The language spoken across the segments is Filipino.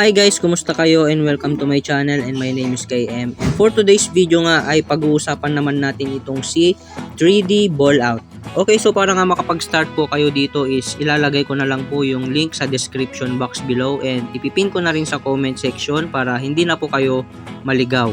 Hi guys, kumusta kayo and welcome to my channel and my name is KM. And for today's video nga ay pag-uusapan naman natin itong si 3D Ball Out. Okay, so para nga makapag-start po kayo dito is ilalagay ko na lang po yung link sa description box below and ipipin ko na rin sa comment section para hindi na po kayo maligaw.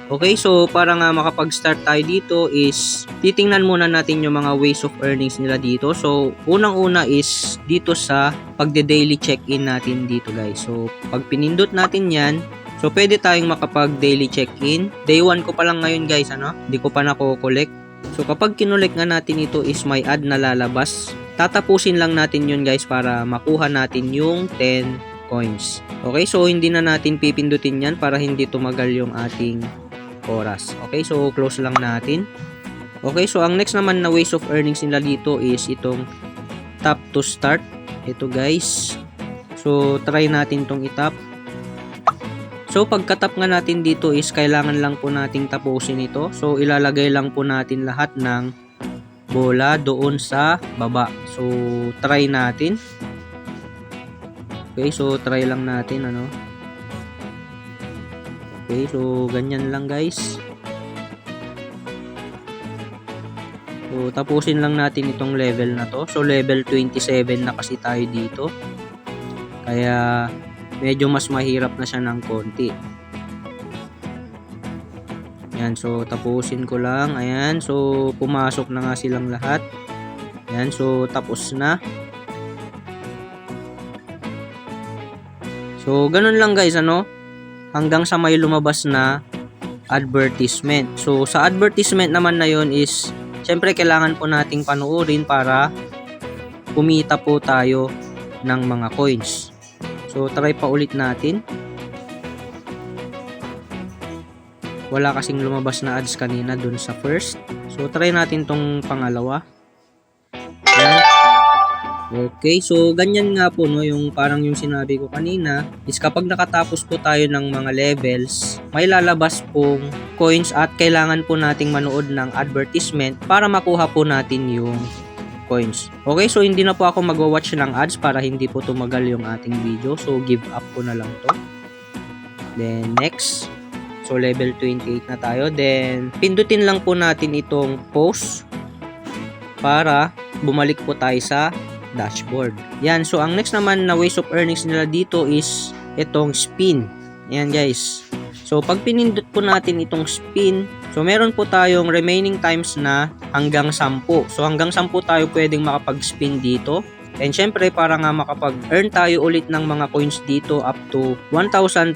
Okay, so para nga makapag-start tayo dito is titingnan muna natin yung mga ways of earnings nila dito. So, unang-una is dito sa pagde-daily check-in natin dito guys. So, pag pinindot natin yan, so pwede tayong makapag-daily check-in. Day 1 ko pa lang ngayon guys, Hindi ko pa nako-collect. So, kapag kinolect nga natin ito is may ad na lalabas. Tatapusin lang natin yun guys para makuha natin yung 10 coins. Okay, so hindi na natin pipindutin yan para hindi tumagal yung ating oras. Okay, so close lang natin. Okay, so ang next naman na ways of earnings nila dito is itong tap to start. Ito guys. So try natin tong itap. So pagka-tap nga natin dito is kailangan lang po nating tapusin ito. So ilalagay lang po natin lahat ng bola doon sa baba. So try natin. Okay, so try lang natin Okay, so ganyan lang guys. So tapusin lang natin itong level na to. So level 27 na kasi tayo dito. Kaya medyo mas mahirap na siya ng konti. Yan, so tapusin ko lang. Ayan, so pumasok na nga silang lahat. Ayan, so tapos na. So ganun lang guys, hanggang sa may lumabas na advertisement. So sa advertisement naman na yon is syempre kailangan po nating panuorin para kumita po tayo ng mga coins. So try pa ulit natin. Wala kasing lumabas na ads kanina dun sa first. So try natin tong pangalawa. Yan. Okay, so ganyan nga po yung parang yung sinabi ko kanina is kapag nakatapos po tayo ng mga levels, may lalabas pong coins at kailangan po nating manood ng advertisement para makuha po natin yung coins. Okay, so hindi na po ako magwa-watch ng ads para hindi po tumagal yung ating video. So give up ko na lang to. Then next. So level 28 na tayo. Then pindutin lang po natin itong pause para bumalik po tayo sa dashboard. Yan, so ang next naman na ways of earnings nila dito is itong spin. Yan guys. So pag pinindot po natin itong spin, so meron po tayong remaining times na hanggang 10. So hanggang 10 tayo pwedeng makapag-spin dito. And syempre para nga makapag-earn tayo ulit ng mga coins dito up to 1,200.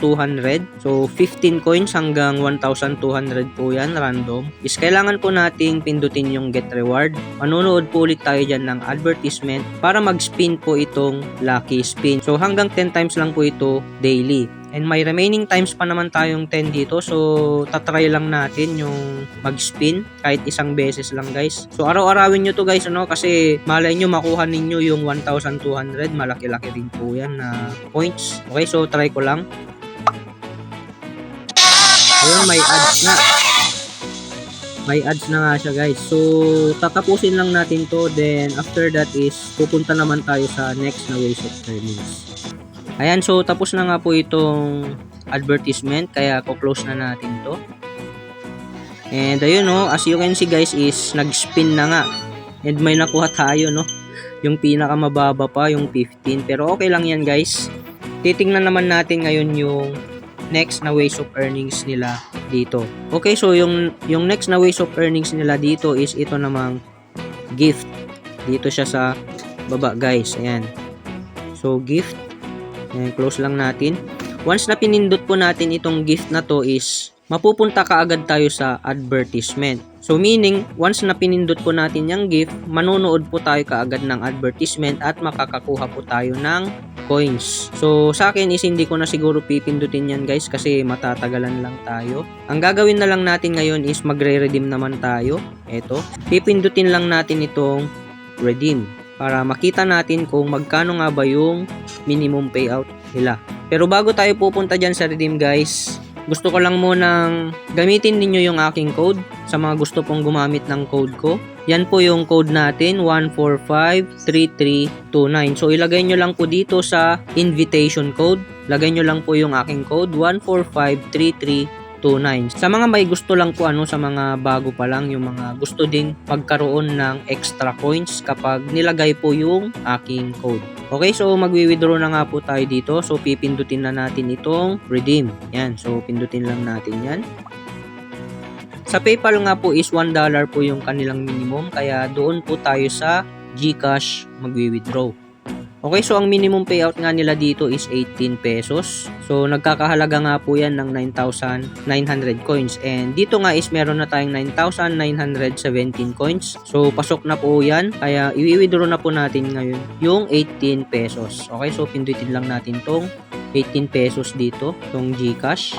So 15 coins hanggang 1,200 po yan random. Is kailangan po nating pindutin yung get reward. Manonood po ulit tayo dyan ng advertisement para mag-spin po itong lucky spin. So hanggang 10 times lang po ito daily. And may remaining times pa naman tayong 10 dito. So, tatry lang natin yung mag-spin kahit isang beses lang guys. So, araw-arawin nyo to guys, kasi malay nyo makuha ninyo yung 1,200. Malaki-laki rin po yan na points. Okay, so try ko lang. Ayun, may ads na. May ads na nga siya guys. So, tatapusin lang natin to. Then, after that is, pupunta naman tayo sa next na ways of earnings. Ayan, so tapos na nga po itong advertisement, kaya ko-close na natin to. And ayun as you can see guys is nag-spin na nga. And may nakuha tayo yung pinakamababa pa, yung 15. Pero okay lang yan guys. Titingnan naman natin ngayon yung next na ways of earnings nila dito. Okay, so yung next na ways of earnings nila dito is ito namang gift. Dito siya sa baba guys, ayan. So gift. Ayan, close lang natin. Once na pinindot po natin itong gift na to is mapupunta kaagad tayo sa advertisement. So meaning, once na pinindot po natin yung gift, manonood po tayo kaagad ng advertisement at makakakuha po tayo ng coins. So sa akin is hindi ko na siguro pipindutin yan guys kasi matatagalan lang tayo. Ang gagawin na lang natin ngayon is magre-redeem naman tayo. Eto, pipindutin lang natin itong redeem para makita natin kung magkano nga ba yung minimum payout nila. Pero bago tayo pupunta dyan sa redeem guys, gusto ko lang munang gamitin ninyo yung aking code sa mga gusto pong gumamit ng code ko. Yan po yung code natin, 1453329. So ilagay nyo lang po dito sa invitation code lagay nyo lang po yung aking code 1453329. Sa mga may gusto lang po sa mga bago pa lang, yung mga gusto ding magkaroon ng extra coins kapag nilagay po yung aking code. Okay, so magwi-withdraw na nga po tayo dito. So pipindutin na natin itong redeem. Yan, so pindutin lang natin yan. Sa PayPal nga po is $1 po yung kanilang minimum, kaya doon po tayo sa GCash magwi-withdraw. Okay, so ang minimum payout nga nila dito is 18 pesos. So nagkakahalaga nga po yan ng 9,900 coins. And dito nga is meron na tayong 9,917 coins. So pasok na po yan, kaya i-withdraw na po natin ngayon yung 18 pesos. Okay, so pindutin lang natin tong 18 pesos dito, tong GCash.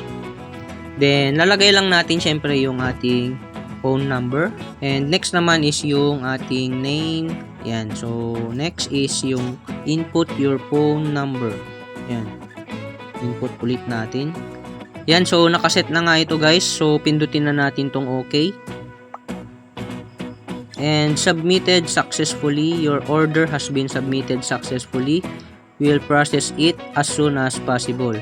Then, lalagay lang natin syempre yung ating phone number. And next naman is yung ating name. Yan. So, next is yung input your phone number. Yan. Input ulit natin. Yan. So, nakaset na nga ito guys. So, pindutin na natin tong OK. And submitted successfully. Your order has been submitted successfully. We'll process it as soon as possible.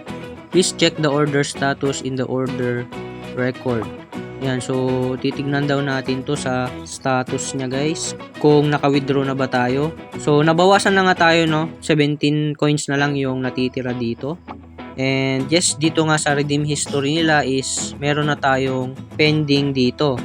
Please check the order status in the order record. Yan, so titignan daw natin to sa status niya guys, kung naka-withdraw na ba tayo. So nabawasan na nga tayo 17 coins na lang yung natitira dito. And yes, dito nga sa redeem history nila is meron na tayong pending dito.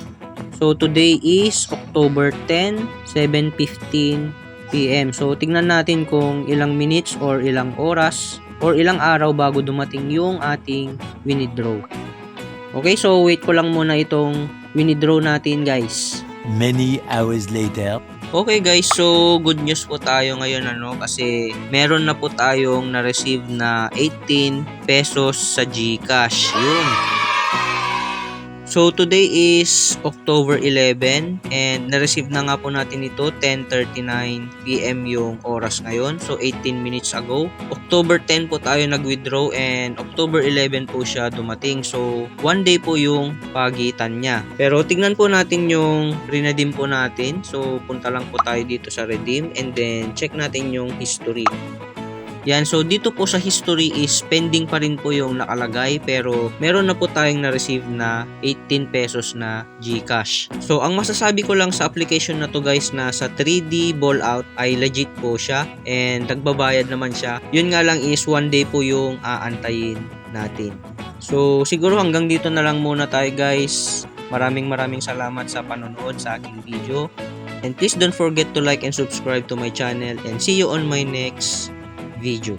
So today is October 10, 7:15 PM. So tignan natin kung ilang minutes or ilang oras or ilang araw bago dumating yung ating withdraw. Okay, so wait ko lang muna itong withdraw natin guys. Many hours later. Okay guys, so good news po tayo ngayon kasi meron na po tayong na-receive na 18 pesos sa GCash. Yun. So today is October 11 and na-receive na nga po natin ito 10:39 PM yung oras ngayon. So 18 minutes ago. October 10 po tayo nag-withdraw and October 11 po siya dumating. So 1 day po yung pagitan niya. Pero tignan po natin yung redeem po natin. So punta lang po tayo dito sa redeem and then check natin yung history. Yan, so dito po sa history is pending pa rin po yung nakalagay pero meron na po tayong na-receive na 18 pesos na GCash. So ang masasabi ko lang sa application na to guys na sa 3D ball out ay legit po siya and nagbabayad naman siya. Yun nga lang is 1 day po yung aantayin natin. So siguro hanggang dito na lang muna tayo guys. Maraming salamat sa panonood sa aking video. And please don't forget to like and subscribe to my channel and see you on my next video.